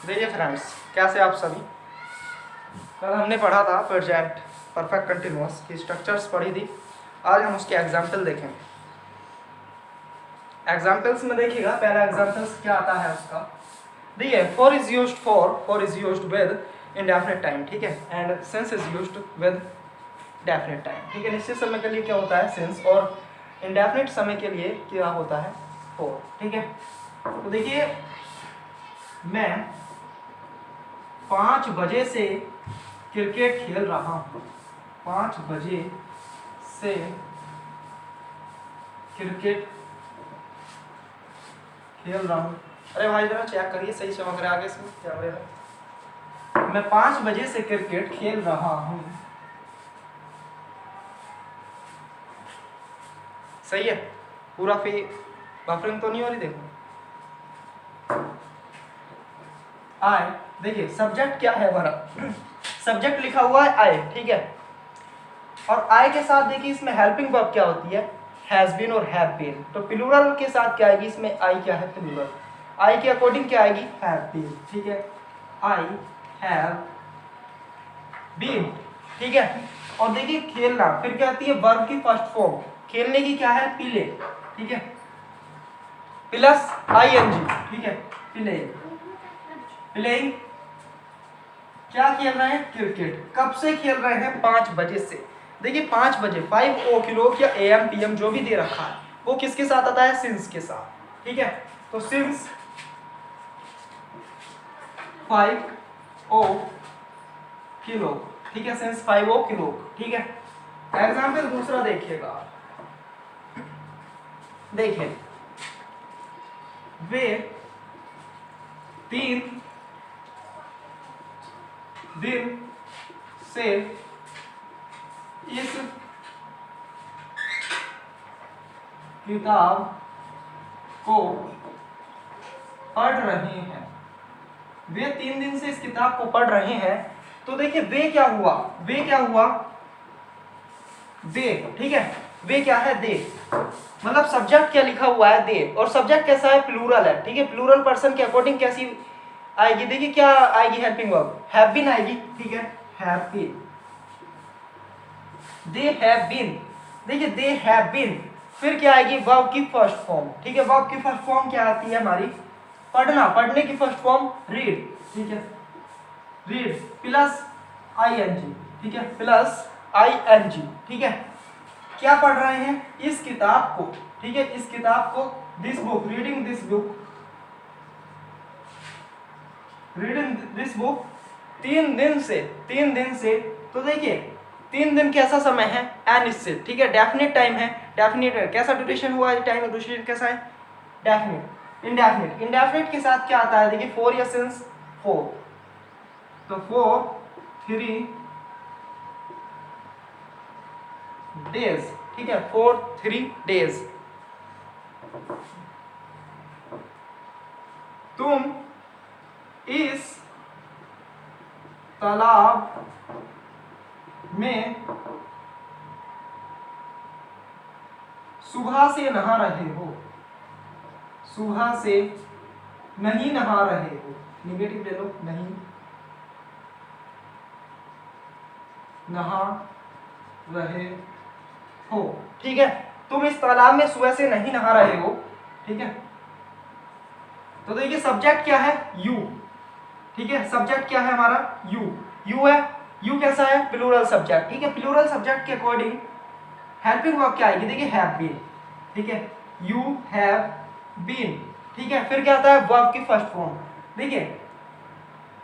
देखिए फ्रेंड्स, कैसे आप सभी। कल हमने पढ़ा था प्रेजेंट परफेक्ट कंटिन्यूअस की स्ट्रक्चर्स पढ़ी थी। आज हम उसके एग्जाम्पल देखेंगे। एग्जाम्पल्स में देखिएगा, पहला एग्जाम्पल्स क्या आता है उसका। देखिए, for is used with indefinite time, ठीक है, and since is used with definite time, ठीक है। निश्चित समय के लिए क्या होता है सिंस, और इंडेफिनिट समय के लिए क्या होता है फॉर, ठीक है। तो देखिए, मैं 5 बजे से क्रिकेट खेल रहा हूँ। 5 बजे से क्रिकेट खेल रहा हूँ। अरे भाई जरा चेक करिए, सही चमक रहा है आगे से कैमरे में। मैं 5 बजे से क्रिकेट खेल रहा हूँ। सही है, पूरा बफरिंग तो नहीं हो रही। देखो आई, देखिए सब्जेक्ट क्या है हमारा, सब्जेक्ट लिखा हुआ है आई, ठीक है। और आई के साथ देखिए इसमें हेल्पिंग वर्ब क्या होती है, हैज बीन और हैव बीन। तो प्लूरल के साथ क्या आएगी इसमें, आई क्या है प्लूरल, आई के अकॉर्डिंग क्या आएगी हैव बीन, ठीक है। आई हैव बीन, ठीक है। और देखिए खेलना, फिर क्या आती है वर्ब की फर्स्ट फॉर्म, खेलने की क्या है प्ले, ठीक है, प्लस आईएनजी, ठीक है, प्ले, प्लेइंग। क्या खेल रहे हैं क्रिकेट, कब से खेल रहे हैं 5 बजे से। देखिए 5 बजे 5 ओ क्लॉक या एएम पीएम जो भी दे रखा है वो किसके साथ आता है, सिंस के साथ, ठीक है। तो सिंस 5 ओ क्लॉक, ठीक है, सिंस 5 ओ क्लॉक, ठीक है। एग्जाम्पल दूसरा देखिएगा, देखिए वे 3 दिन से इस किताब को पढ़ रहे हैं। वे 3 दिन से इस किताब को पढ़ रहे हैं। तो देखिए वे क्या हुआ, वे क्या हुआ, दे, ठीक है। वे क्या है, दे, मतलब सब्जेक्ट क्या लिखा हुआ है दे, और सब्जेक्ट कैसा है प्लूरल है, ठीक है। प्लूरल पर्सन के अकॉर्डिंग कैसी आएगी, देखिए क्या आएगी हेल्पिंग वर्ब, हैव बीन आएगी, ठीक है, have been, they have been. देखिए दे हैव बीन, फिर क्या आएगी वर्ब की फर्स्ट फॉर्म, ठीक है। वर्ब की फर्स्ट फॉर्म क्या आती है हमारी, पढ़ना, पढ़ने की फर्स्ट फॉर्म रीड, ठीक है, रीड प्लस आईएनजी, ठीक है, प्लस आईएनजी, ठीक है। क्या पढ़ रहे हैं, इस किताब को, ठीक है, इस किताब को, this book, reading this book, reading this book 3 दिन से, 3 दिन से। तो देखिए 3 दिन कैसा समय है, अनिश्चित, ठीक है, डेफिनेट टाइम है, डेफिनेट कैसा ड्यूरेशन हुआ है, टाइम ड्यूरेशन कैसा है, डेफिनेट। इंडेफिनेट, इंडेफिनेट के साथ क्या आता है, देखिए फॉर या सिंस 4, तो 4 3 डेज, ठीक है, 4 3 डेज। तुम इस तालाब में सुबह से नहा रहे हो। सुबह से नहीं नहा रहे हो, निगेटिव ले लो, नहीं नहा रहे हो, ठीक है। तुम इस तालाब में सुबह से नहीं नहा रहे हो, ठीक है। तो देखिए सब्जेक्ट क्या है, यू, ठीक है, सब्जेक्ट क्या है हमारा यू, यू है, यू कैसा है प्लूरल सब्जेक्ट, ठीक है। प्लूरल सब्जेक्ट के अकॉर्डिंग हेल्पिंग वर्ब क्या आएगी, देखिए हैव बीन, ठीक है, यू हैव बीन, ठीक है। फिर क्या आता है वर्ब की फर्स्ट फॉर्म। देखिए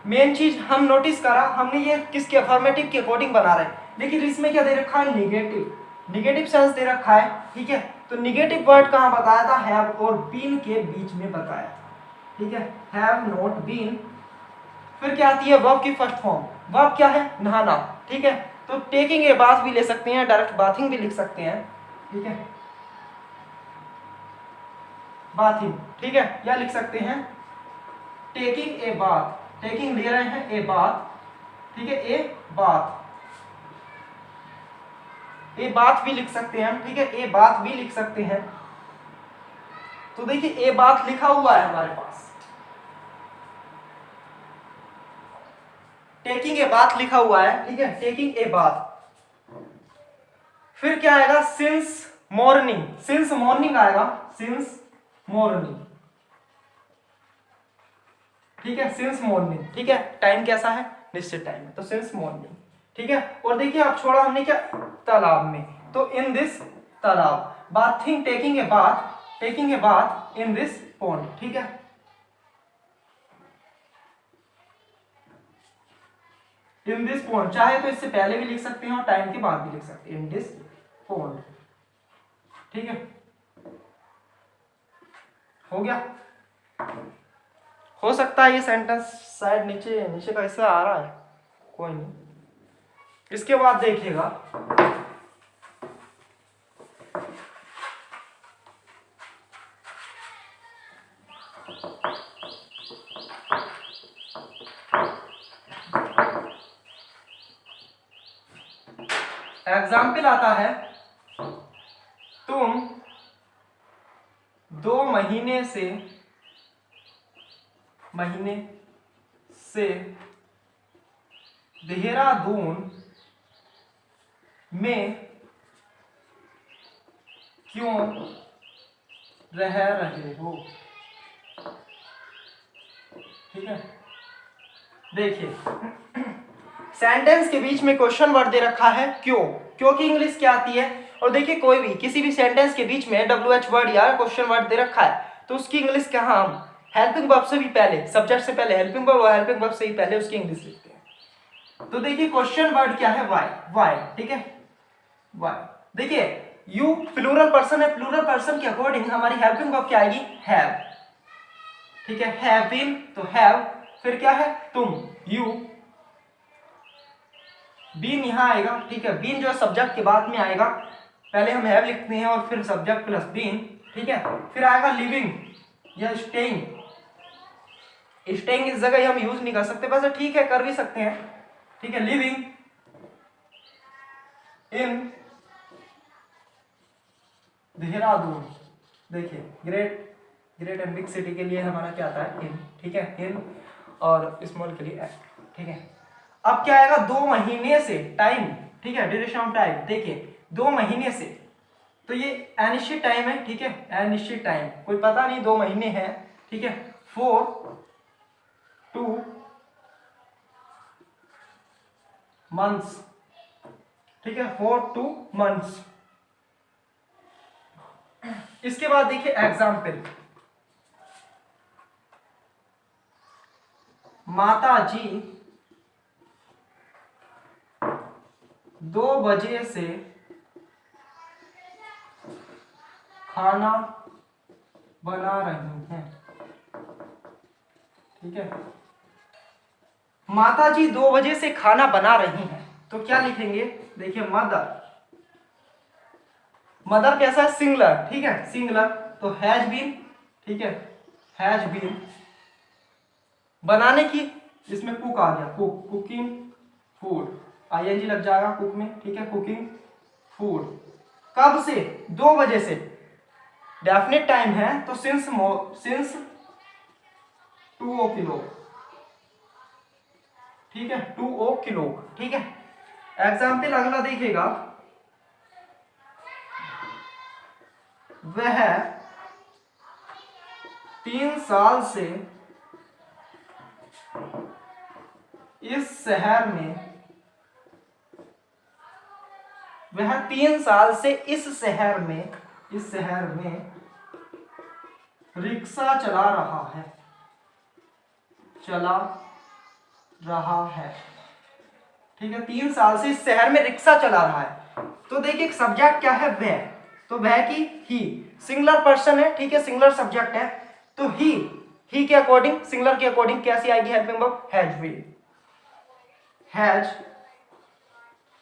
मेन चीज हम नोटिस करा, हमने ये किसके अफर्मेटिव के अकॉर्डिंग बना रहे हैं। देखिए इसमें क्या दे रखा है, निगेटिव, निगेटिव सेंस दे रखा है, ठीक है। तो निगेटिव वर्ड कहाँ बताया था, हैव और बीन के बीच में बताया था, ठीक है, हैव नॉट बीन। फिर क्या आती है वर्ब की फर्स्ट फॉर्म, वर्ब क्या है नहाना, ठीक है। तो टेकिंग ए बाथ भी ले सकते हैं, डायरेक्ट बाथिंग भी लिख सकते हैं, ठीक है, बाथिंग, ठीक है, या लिख सकते हैं टेकिंग ए बाथ, टेकिंग ले रहे हैं ए बाथ, ठीक है, ए बाथ, ए बात भी लिख सकते हैं हम, ठीक है, ए बात भी लिख सकते हैं। तो देखिए ए बात लिखा हुआ है हमारे पास, टेकिंग ए बाथ लिखा हुआ है, ठीक है, टेकिंग ए बाथ। फिर क्या आएगा, सिंस मॉर्निंग, सिंस मॉर्निंग आएगा, सिंस मॉर्निंग, ठीक है, सिंस मॉर्निंग, ठीक है, टाइम कैसा है, निश्चित टाइम है, तो सिंस मॉर्निंग, ठीक है। और देखिए अब छोड़ा हमने क्या, तालाब में, तो इन दिस तालाब, bathing, taking a bath, taking a bath in this pond, ठीक है। इन दिस पॉन्ड, चाहे तो इससे पहले भी लिख सकते हैं और टाइम के बाद भी लिख सकते हैं, इन दिस पॉन्ड, ठीक है, हो गया। हो सकता है ये सेंटेंस शायद नीचे नीचे का हिस्सा आ रहा है, कोई नहीं। इसके बाद देखिएगा, एग्जाम्पल आता है, तुम 2 महीने से देहरादून में क्यों रह रहे हो, ठीक है। देखिए सेंटेंस के बीच में क्वेश्चन वर्ड दे रखा है क्यों, क्योंकि इंग्लिश क्या आती है। और देखिए कोई भी किसी भी सेंटेंस के बीच में WH वर्ड या क्वेश्चन वर्ड दे रखा है तो उसकी इंग्लिश क्या, हम हेल्पिंग वर्ब से भी पहले, सब्जेक्ट से पहले हेल्पिंग वर्ब और हेल्पिंग वर्ब से ही पहले उसकी इंग्लिश लिखते हैं। तो देखिए क्वेश्चन वर्ड क्या है, वाई, वाई, ठीक है, वाई। देखिए यू प्लूरल पर्सन है, प्लूरल पर्सन के अकॉर्डिंग हमारी हेल्पिंग वर्ब क्या आएगी, हैव, ठीक है, हैव बीन, तो हैव, फिर क्या है, तुम, यू, बीन यहां आएगा, ठीक है, बीन जो है सब्जेक्ट के बाद में आएगा, पहले हम हैव लिखते हैं और फिर सब्जेक्ट प्लस बीन, ठीक है। फिर आएगा लिविंग या स्टेइंग, स्टेइंग इस जगह हम यूज नहीं कर सकते, बस ठीक है कर भी सकते हैं, ठीक है, लिविंग इन देहरादून, देखिए ग्रेट एंड बिग सिटी के लिए हमारा क्या आता है, इन, ठीक है, इन, और स्मॉल के लिए, ठीक है। अब क्या आएगा, 2 महीने से, टाइम, ठीक है, ड्यूरेशन ऑफ टाइम, देखिए 2 महीने से, तो ये अनिश्चित टाइम है, ठीक है, अनिश्चित टाइम, कोई पता नहीं 2 महीने हैं, ठीक है, 4 2 months, ठीक है, 4 2 months। इसके बाद देखिए एग्जाम्पल, माता जी 2 बजे से खाना बना रही हैं, ठीक है, माता जी 2 बजे से खाना बना रही हैं, तो क्या लिखेंगे, देखिए मदर, मदर कैसा है, सिंगुलर, ठीक है, सिंगुलर, तो हैज बीन, ठीक है, हैज बीन, बनाने की, इसमें कुक आ गया, कुक, कुकिंग फूड, ING लग जाएगा कुक में, ठीक है, कुकिंग फूड, कब से, 2 बजे से, डेफिनेट टाइम है तो सिंस 2 o'clock, ठीक है, 2 o'clock, ठीक है। एग्जाम्पल अगला देखिएगा, वह 3 साल से इस शहर में, वह 3 साल से इस शहर में रिक्शा चला रहा है, ठीक है, 3 साल से इस शहर में रिक्शा चला रहा है। तो देखिए सब्जेक्ट क्या है, वह, तो वह की ही, सिंगुलर पर्सन है, ठीक है, सिंगुलर सब्जेक्ट है, तो ही के अकॉर्डिंग, सिंगुलर के अकॉर्डिंग कैसी आएगी हेल्पिंग वर्ब, हैज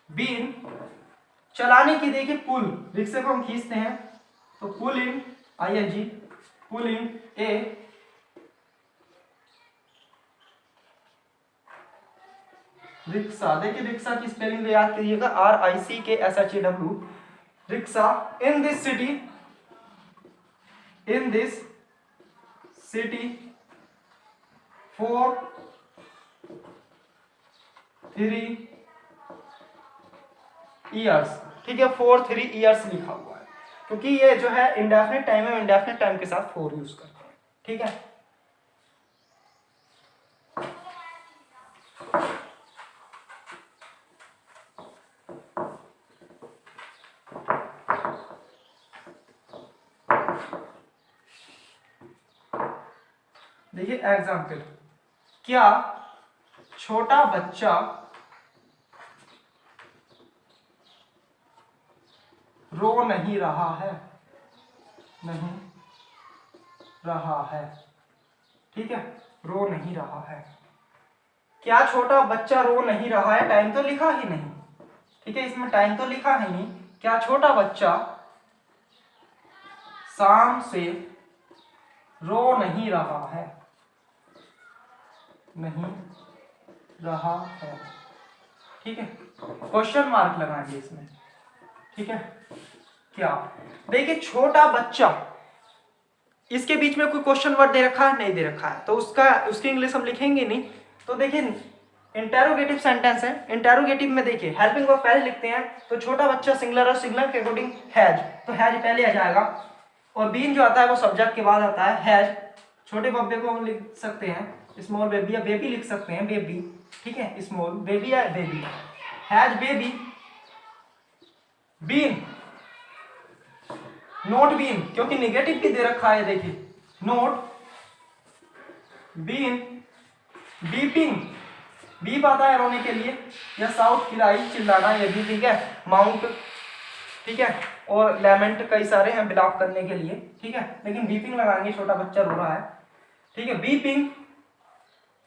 बीन, चलाने की देखिए पुल, रिक्शे को हम खींचते हैं तो पुल इन, ING, पुल इन ए रिक्शा, देखिए रिक्शा की स्पेलिंग तो याद करिएगा, RICKSHAW, rickshaw, in this city for 3 years, ठीक है, 4 3 ईयर्स लिखा हुआ है क्योंकि ये जो है इंडेफिनिट टाइम है, इंडेफिनिट टाइम के साथ 4 यूज करते हैं, ठीक है। देखिए एग्जाम्पल, क्या छोटा बच्चा रो नहीं रहा है, नहीं रहा है, ठीक है, रो नहीं रहा है। क्या छोटा बच्चा रो नहीं रहा है, टाइम तो लिखा ही नहीं, ठीक है, इसमें टाइम तो लिखा ही नहीं। क्या छोटा बच्चा शाम से रो नहीं रहा है, नहीं रहा है, ठीक है, क्वेश्चन मार्क लगाएंगे इसमें, ठीक है। क्या, देखिए छोटा बच्चा, इसके बीच में कोई क्वेश्चन वर्ड दे रखा है, नहीं दे रखा है, तो उसकी इंग्लिश हम लिखेंगे नहीं। तो देखिए इंटेरोगेटिव सेंटेंस है, इंटेरोगेटिव में देखिए हेल्पिंग वर्ब पहले लिखते हैं, तो छोटा बच्चा सिंगुलर और सिंगुलर के अकॉर्डिंग हैज, तो हैज पहले आ जाएगा, और बीन जो आता है वो सब्जेक्ट के बाद आता है, हैज। छोटे बब्बे को हम लिख सकते हैं स्मॉल बेबी, या बेबी लिख सकते हैं, बेबी, ठीक है, स्मॉल बेबी या baby, has baby. Been, not been, क्योंकि निगेटिव भी दे रखा है, देखिए नोट बीन बीपिंग, बीप आता है रोने के लिए, या साउथ खिलाई चिल्लाना, ये भी, ठीक है, माउंट, ठीक है, और लेमेंट कई सारे हैं बिलाप करने के लिए, ठीक है, लेकिन बीपिंग लगाएंगे, छोटा बच्चा रो रहा है, ठीक है। बीपिंग,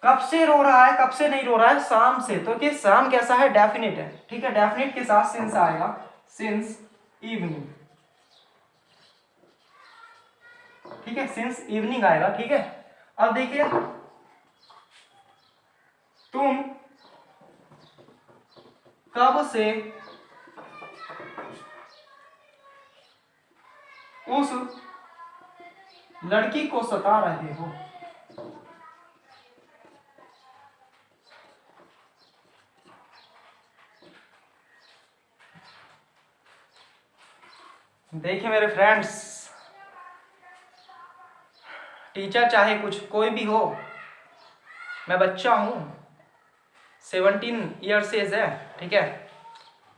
कब से रो रहा है, कब से नहीं रो रहा है, शाम से, तो कि शाम कैसा है, डेफिनिट है, ठीक है, डेफिनिट के साथ सिंस आएगा, सिंस इवनिंग, ठीक है, सिंस इवनिंग आएगा, ठीक है। अब देखिए तुम कब से उस लड़की को सता रहे हो, देखिए मेरे फ्रेंड्स, टीचर चाहे कुछ कोई भी हो, मैं बच्चा हूँ, 17 ईयर्स एज है, ठीक है,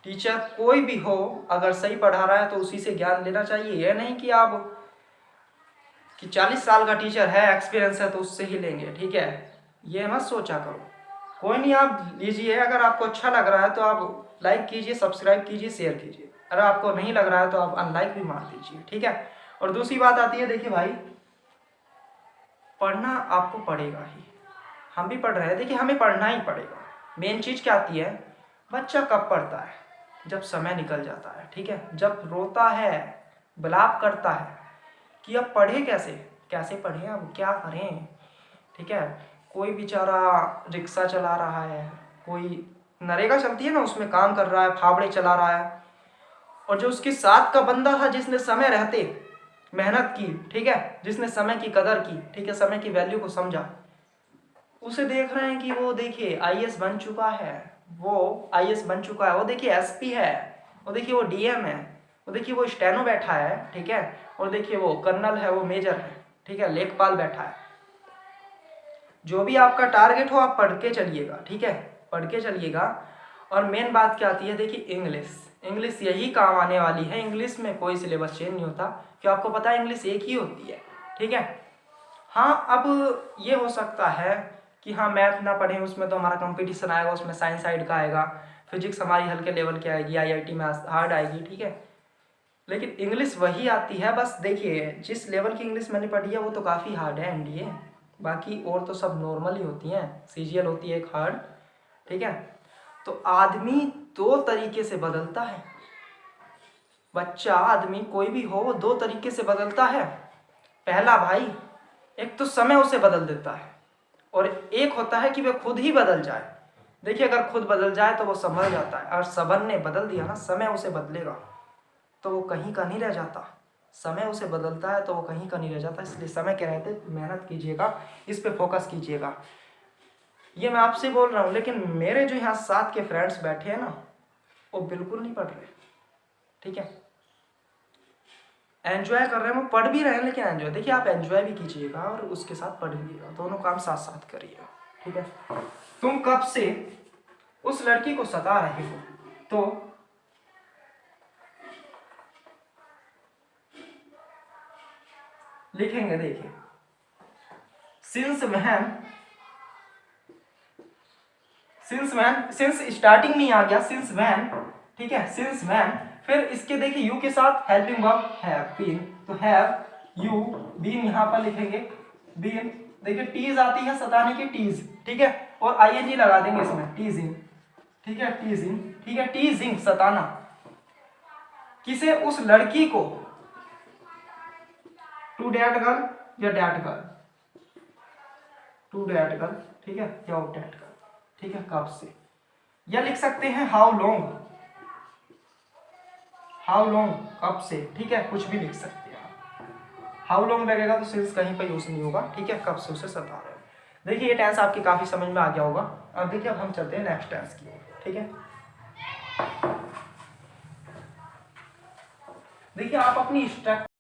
टीचर कोई भी हो अगर सही पढ़ा रहा है तो उसी से ज्ञान लेना चाहिए, यह नहीं कि आप कि 40 साल का टीचर है, एक्सपीरियंस है, तो उससे ही लेंगे, ठीक है, ये मत सोचा करो। कोई नहीं, आप लीजिए, अगर आपको अच्छा लग रहा है तो आप लाइक कीजिए, सब्सक्राइब कीजिए, शेयर कीजिए, अगर आपको नहीं लग रहा है तो आप अनलाइक भी मार दीजिए, ठीक है। और दूसरी बात आती है, देखिए भाई, पढ़ना आपको पड़ेगा ही, हम भी पढ़ रहे हैं, देखिए हमें पढ़ना ही पड़ेगा। मेन चीज़ क्या आती है, बच्चा कब पढ़ता है, जब समय निकल जाता है, ठीक है, जब रोता है, विलाप करता है कि अब पढ़े कैसे, कैसे पढ़ें, अब क्या करें, ठीक है। कोई बेचारा रिक्शा चला रहा है, कोई नरेगा चलती है ना, उसमें काम कर रहा है, फावड़े चला रहा है, और जो उसके साथ का बंदा था जिसने समय रहते मेहनत की, ठीक है, जिसने समय की कदर की, ठीक है, समय की वैल्यू को समझा, उसे देख रहे हैं कि वो देखिए आईएएस बन चुका है, वो आईएएस बन चुका है, वो देखिए एसपी है, वो देखिए वो डीएम है, वो देखिए वो स्टेनो बैठा है, ठीक है, और देखिए वो कर्नल है, वो मेजर है, ठीक है, लेखपाल बैठा है। जो भी आपका टारगेट हो आप पढ़ के चलिएगा, ठीक है, पढ़ के चलिएगा। और मेन बात क्या आती है, देखिए इंग्लिश, इंग्लिश यही काम आने वाली है, इंग्लिश में कोई सिलेबस चेंज नहीं होता, क्यों आपको पता है इंग्लिश एक ही होती है, ठीक है। हाँ, अब ये हो सकता है कि हाँ मैथ ना पढ़ें, उसमें तो हमारा कंपटीशन आएगा, उसमें साइंस साइड का आएगा, फिजिक्स हमारी हल्के लेवल की आएगी, आईआईटी में हार्ड आएगी, ठीक है, लेकिन इंग्लिश वही आती है। बस देखिए जिस लेवल की इंग्लिश मैंने पढ़ी है वो तो काफ़ी हार्ड है एनडीए, बाकी और तो सब नॉर्मल ही होती हैं, सीजीएल होती है एक हार्ड, ठीक है। तो आदमी दो तरीके से बदलता है, बच्चा आदमी कोई भी हो वो दो तरीके से बदलता है। पहला भाई, एक तो समय उसे बदल देता है, और एक होता है कि वह खुद ही बदल जाए। देखिए अगर खुद बदल जाए तो वो संभल जाता है, और सबन ने बदल दिया ना, समय उसे बदलेगा तो वो कहीं का नहीं रह जाता, समय उसे बदलता है तो वो कहीं का नहीं रह जाता। इसलिए समय के रहते मेहनत कीजिएगा, इस पे फोकस कीजिएगा। ये मैं आपसे बोल रहा हूँ, लेकिन मेरे जो यहाँ साथ के फ्रेंड्स बैठे हैं ना, वो बिल्कुल नहीं पढ़ रहे। ठीक है, एंजॉय कर रहे हैं, वो पढ़ भी रहे हैं, लेकिन एंजॉय, देखिए आप एंजॉय भी कीजिएगा और उसके साथ पढ़िएगा, दोनों काम साथ साथ करिए। ठीक है, तुम कब से उस लड़की को सता रहे हो, तो लिखेंगे, देखिए सिंस स्टार्टिंग में आ गया सिंस व्हेन। ठीक है, सिंस व्हेन, फिर इसके देखिए यू के साथ हेल्पिंग वर्ब हैव बीन, तो हैव यू बीन यहाँ पर लिखेंगे, बीन। देखिए टीज आती है सताने की, टीज। ठीक है, और आईएनजी लगा देंगे इसमें, टीजिंग। ठीक है, टीजिंग। ठीक है, टीजिंग सताना, किसे, उस लड़की को, टू डैट गर्ल या that girl, to that girl. ठीक है, या डैट गर्ल। ठीक है, कब से, या लिख सकते हैं हाउ लॉन्ग, हाउ लॉन्ग, कब से। ठीक है, कुछ भी लिख सकते हैं आप, हाउ लॉन्ग लगेगा तो सिंस कहीं पर यूज नहीं होगा। ठीक है, कब से उसे सता रहे हैं। देखिए ये टेंस आपके काफी समझ में आ गया होगा। अब देखिए अब हम चलते हैं नेक्स्ट टेंस की ओर। ठीक है, देखिए आप अपनी स्ट्रक्चर